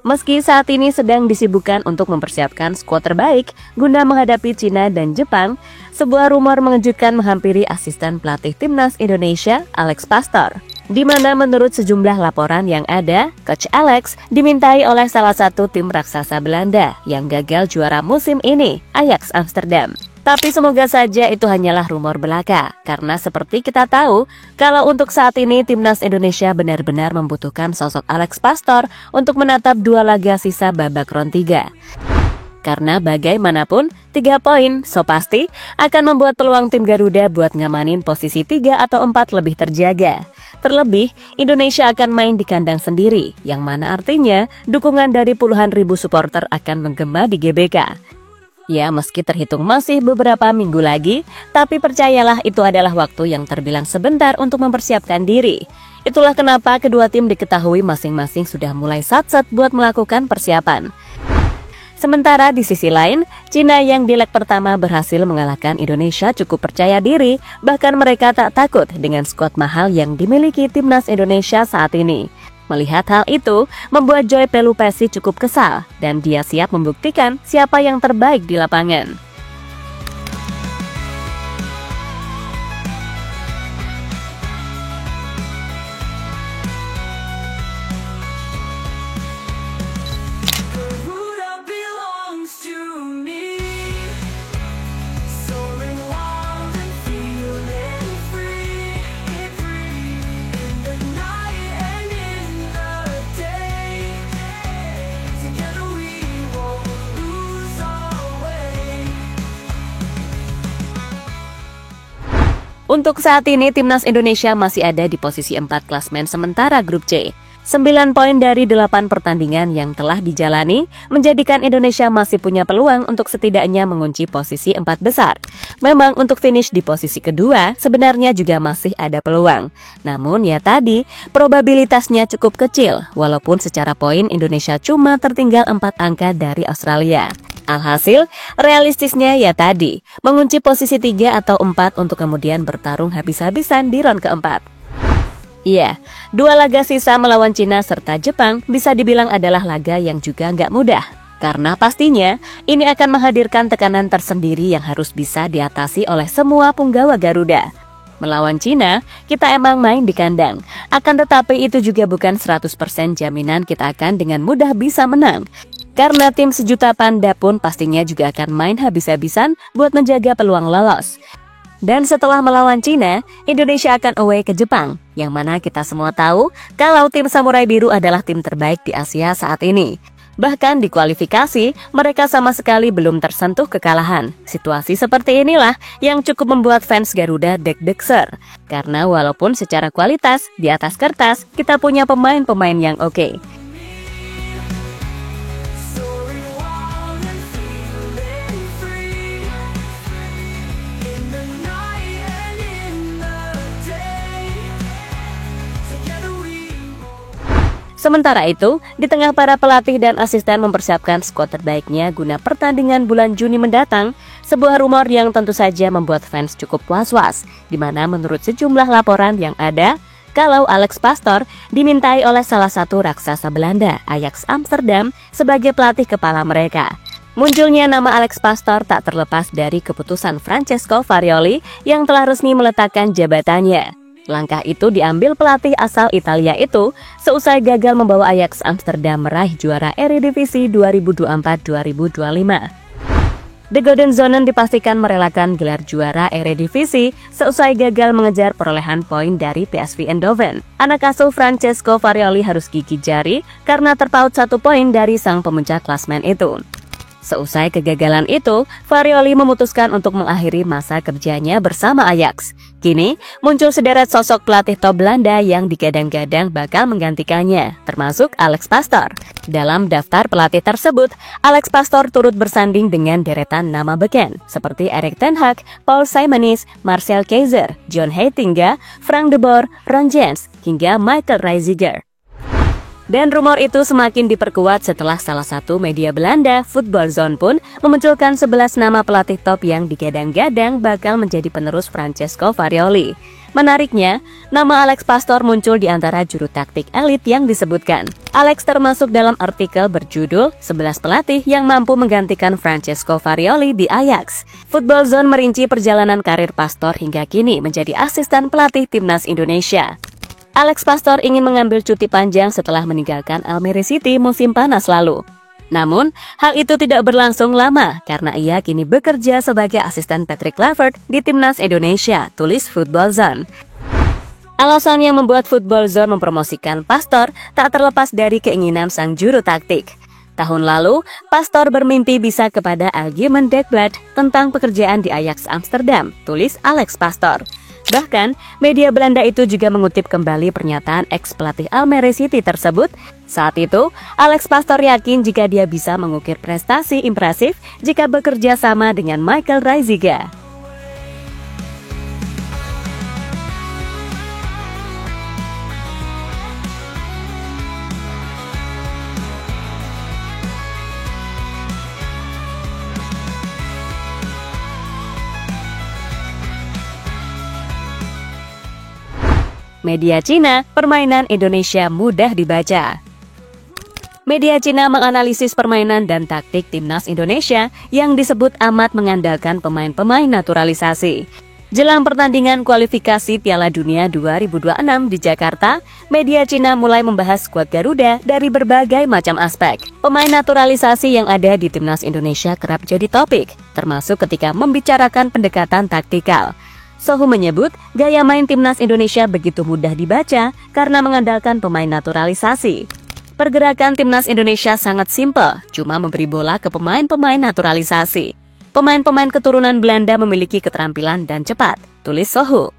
Meski saat ini sedang disibukkan untuk mempersiapkan skuad terbaik guna menghadapi Cina dan Jepang, sebuah rumor mengejutkan menghampiri asisten pelatih timnas Indonesia, Alex Pastoor. Di mana menurut sejumlah laporan yang ada, Coach Alex dimintai oleh salah satu tim raksasa Belanda yang gagal juara musim ini, Ajax Amsterdam. Tapi semoga saja itu hanyalah rumor belaka, karena seperti kita tahu, kalau untuk saat ini timnas Indonesia benar-benar membutuhkan sosok Alex Pastoor untuk menatap 2 laga sisa babak round 3. Karena bagaimanapun, 3 poin so pasti akan membuat peluang tim Garuda buat ngamanin posisi 3 atau 4 lebih terjaga. Terlebih, Indonesia akan main di kandang sendiri, yang mana artinya dukungan dari puluhan ribu supporter akan menggema di GBK. Ya, meski terhitung masih beberapa minggu lagi, tapi percayalah itu adalah waktu yang terbilang sebentar untuk mempersiapkan diri. Itulah kenapa kedua tim diketahui masing-masing sudah mulai sat-sat buat melakukan persiapan. Sementara di sisi lain, Cina yang di leg pertama berhasil mengalahkan Indonesia cukup percaya diri, bahkan mereka tak takut dengan skuad mahal yang dimiliki timnas Indonesia saat ini. Melihat hal itu, membuat Joy Pelupessy cukup kesal dan dia siap membuktikan siapa yang terbaik di lapangan. Untuk saat ini, timnas Indonesia masih ada di posisi 4 klasmen sementara grup C. 9 poin dari 8 pertandingan yang telah dijalani menjadikan Indonesia masih punya peluang untuk setidaknya mengunci posisi 4 besar. Memang untuk finish di posisi kedua sebenarnya juga masih ada peluang. Namun ya tadi, probabilitasnya cukup kecil walaupun secara poin Indonesia cuma tertinggal 4 angka dari Australia. Alhasil, realistisnya ya tadi, mengunci posisi 3 atau 4 untuk kemudian bertarung habis-habisan di round keempat. Iya, 2 laga sisa melawan Cina serta Jepang bisa dibilang adalah laga yang juga nggak mudah. Karena pastinya, ini akan menghadirkan tekanan tersendiri yang harus bisa diatasi oleh semua punggawa Garuda. Melawan Cina, kita emang main di kandang. Akan tetapi itu juga bukan 100% jaminan kita akan dengan mudah bisa menang. Karena tim sejuta panda pun pastinya juga akan main habis-habisan buat menjaga peluang lolos. Dan setelah melawan Cina, Indonesia akan away ke Jepang, yang mana kita semua tahu kalau tim Samurai Biru adalah tim terbaik di Asia saat ini. Bahkan di kualifikasi, mereka sama sekali belum tersentuh kekalahan. Situasi seperti inilah yang cukup membuat fans Garuda deg-degser. Karena walaupun secara kualitas, di atas kertas, kita punya pemain-pemain yang oke. Sementara itu, di tengah para pelatih dan asisten mempersiapkan skuad terbaiknya guna pertandingan bulan Juni mendatang, sebuah rumor yang tentu saja membuat fans cukup was-was, di mana menurut sejumlah laporan yang ada, kalau Alex Pastoor dimintai oleh salah satu raksasa Belanda, Ajax Amsterdam, sebagai pelatih kepala mereka. Munculnya nama Alex Pastoor tak terlepas dari keputusan Francesco Farioli yang telah resmi meletakkan jabatannya. Langkah itu diambil pelatih asal Italia itu seusai gagal membawa Ajax Amsterdam meraih juara Eredivisie 2024-2025. The Golden Zonen dipastikan merelakan gelar juara Eredivisie seusai gagal mengejar perolehan poin dari PSV Eindhoven. Anak asuh Francesco Farioli harus gigit jari karena terpaut 1 poin dari sang pemuncak klasmen itu. Seusai kegagalan itu, Farioli memutuskan untuk mengakhiri masa kerjanya bersama Ajax. Kini, muncul sederet sosok pelatih top Belanda yang digadang-gadang bakal menggantikannya, termasuk Alex Pastoor. Dalam daftar pelatih tersebut, Alex Pastoor turut bersanding dengan deretan nama beken, seperti Erik ten Hag, Paul Simonis, Marcel Keizer, John Heitinga, Frank de Boer, Ron Jens, hingga Michael Reiziger. Dan rumor itu semakin diperkuat setelah salah satu media Belanda, Football Zone pun memunculkan 11 nama pelatih top yang digadang-gadang bakal menjadi penerus Francesco Farioli. Menariknya, nama Alex Pastor muncul di antara juru taktik elit yang disebutkan. Alex termasuk dalam artikel berjudul 11 pelatih yang mampu menggantikan Francesco Varioli di Ajax. Football Zone merinci perjalanan karir Pastor hingga kini menjadi asisten pelatih timnas Indonesia. Alex Pastor ingin mengambil cuti panjang setelah meninggalkan Almere City musim panas lalu. Namun, hal itu tidak berlangsung lama karena ia kini bekerja sebagai asisten Patrick Kluivert di timnas Indonesia, tulis Football Zone. Alasan yang membuat Football Zone mempromosikan Pastor tak terlepas dari keinginan sang juru taktik. Tahun lalu, Pastor bermimpi bisa kepada Algemeen Dagblad tentang pekerjaan di Ajax Amsterdam, tulis Alex Pastor. Bahkan, media Belanda itu juga mengutip kembali pernyataan ex-pelatih Almere City tersebut. Saat itu, Alex Pastor yakin jika dia bisa mengukir prestasi impresif jika bekerja sama dengan Michael Reiziger. Media Cina, permainan Indonesia mudah dibaca. Media Cina menganalisis permainan dan taktik timnas Indonesia yang disebut amat mengandalkan pemain-pemain naturalisasi. Jelang pertandingan kualifikasi Piala Dunia 2026 di Jakarta, media Cina mulai membahas skuad Garuda dari berbagai macam aspek. Pemain naturalisasi yang ada di timnas Indonesia kerap jadi topik, termasuk ketika membicarakan pendekatan taktikal. Sohu menyebut gaya main timnas Indonesia begitu mudah dibaca karena mengandalkan pemain naturalisasi. Pergerakan timnas Indonesia sangat simpel, cuma memberi bola ke pemain-pemain naturalisasi. Pemain-pemain keturunan Belanda memiliki keterampilan dan cepat, tulis Sohu.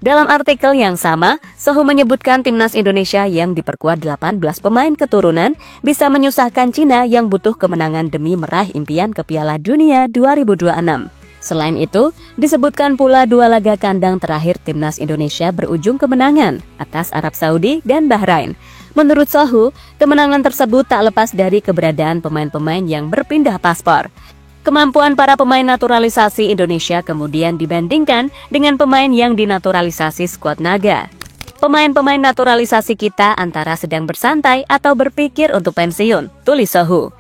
Dalam artikel yang sama, Sohu menyebutkan timnas Indonesia yang diperkuat 18 pemain keturunan bisa menyusahkan Cina yang butuh kemenangan demi meraih impian ke Piala Dunia 2026. Selain itu, disebutkan pula 2 laga kandang terakhir timnas Indonesia berujung kemenangan atas Arab Saudi dan Bahrain. Menurut Sohu, kemenangan tersebut tak lepas dari keberadaan pemain-pemain yang berpindah paspor. Kemampuan para pemain naturalisasi Indonesia kemudian dibandingkan dengan pemain yang dinaturalisasi skuad naga. Pemain-pemain naturalisasi kita antara sedang bersantai atau berpikir untuk pensiun, tulis Sohu.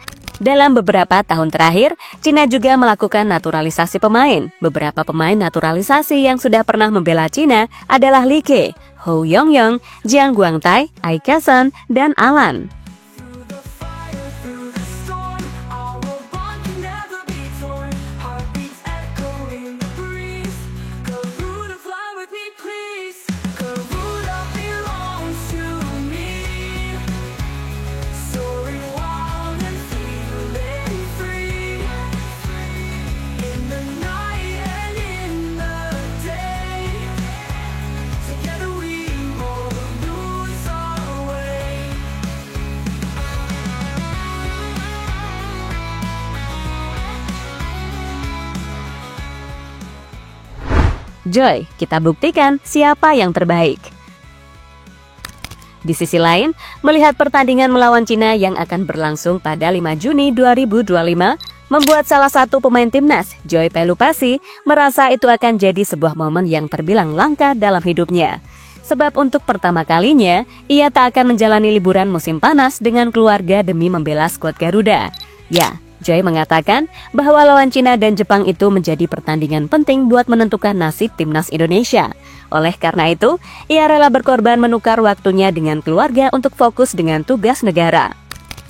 Dalam beberapa tahun terakhir, Cina juga melakukan naturalisasi pemain. Beberapa pemain naturalisasi yang sudah pernah membela Cina adalah Li Ke, Hou Yongyong, Jiang Guangtai, Ai Kasan, dan Alan. Joy, kita buktikan siapa yang terbaik. Di sisi lain, melihat pertandingan melawan Cina yang akan berlangsung pada 5 Juni 2025, membuat salah satu pemain timnas, Joy Pelupasi, merasa itu akan jadi sebuah momen yang terbilang langka dalam hidupnya. Sebab untuk pertama kalinya, ia tak akan menjalani liburan musim panas dengan keluarga demi membela skuad Garuda. Ya, Joy mengatakan bahwa lawan Cina dan Jepang itu menjadi pertandingan penting buat menentukan nasib timnas Indonesia. Oleh karena itu, ia rela berkorban menukar waktunya dengan keluarga untuk fokus dengan tugas negara.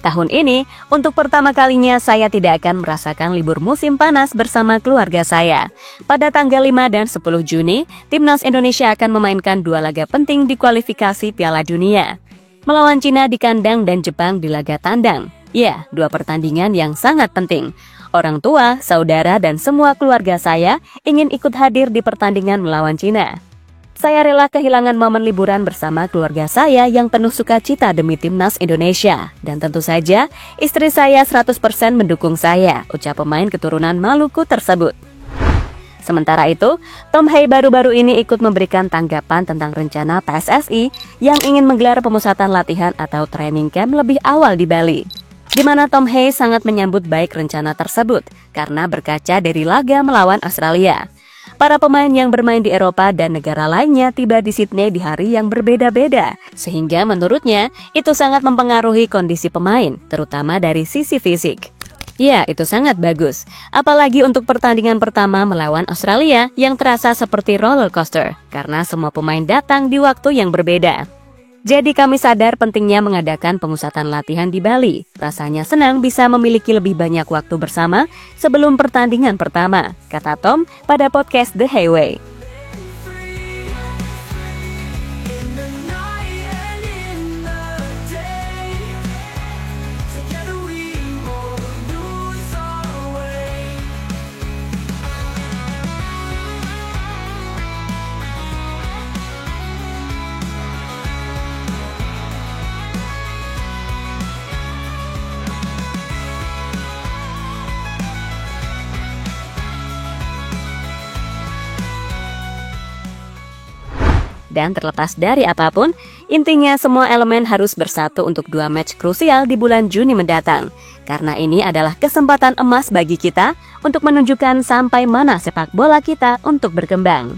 Tahun ini, untuk pertama kalinya saya tidak akan merasakan libur musim panas bersama keluarga saya. Pada tanggal 5 dan 10 Juni, timnas Indonesia akan memainkan 2 laga penting di kualifikasi Piala Dunia. Melawan Cina di kandang dan Jepang di laga tandang. Ya, 2 pertandingan yang sangat penting. Orang tua, saudara, dan semua keluarga saya ingin ikut hadir di pertandingan melawan Cina. Saya rela kehilangan momen liburan bersama keluarga saya yang penuh sukacita demi timnas Indonesia. Dan tentu saja, istri saya 100% mendukung saya, ucap pemain keturunan Maluku tersebut. Sementara itu, Tom Hei baru-baru ini ikut memberikan tanggapan tentang rencana PSSI yang ingin menggelar pemusatan latihan atau training camp lebih awal di Bali. Di mana Tom Hei sangat menyambut baik rencana tersebut karena berkaca dari laga melawan Australia. Para pemain yang bermain di Eropa dan negara lainnya tiba di Sydney di hari yang berbeda-beda, sehingga menurutnya itu sangat mempengaruhi kondisi pemain, terutama dari sisi fisik. Ya, itu sangat bagus. Apalagi untuk pertandingan pertama melawan Australia yang terasa seperti roller coaster, karena semua pemain datang di waktu yang berbeda. Jadi kami sadar pentingnya mengadakan pengusatan latihan di Bali. Rasanya senang bisa memiliki lebih banyak waktu bersama sebelum pertandingan pertama, kata Tom pada podcast The Highway. Dan terlepas dari apapun, intinya semua elemen harus bersatu untuk 2 match krusial di bulan Juni mendatang. Karena ini adalah kesempatan emas bagi kita untuk menunjukkan sampai mana sepak bola kita untuk berkembang.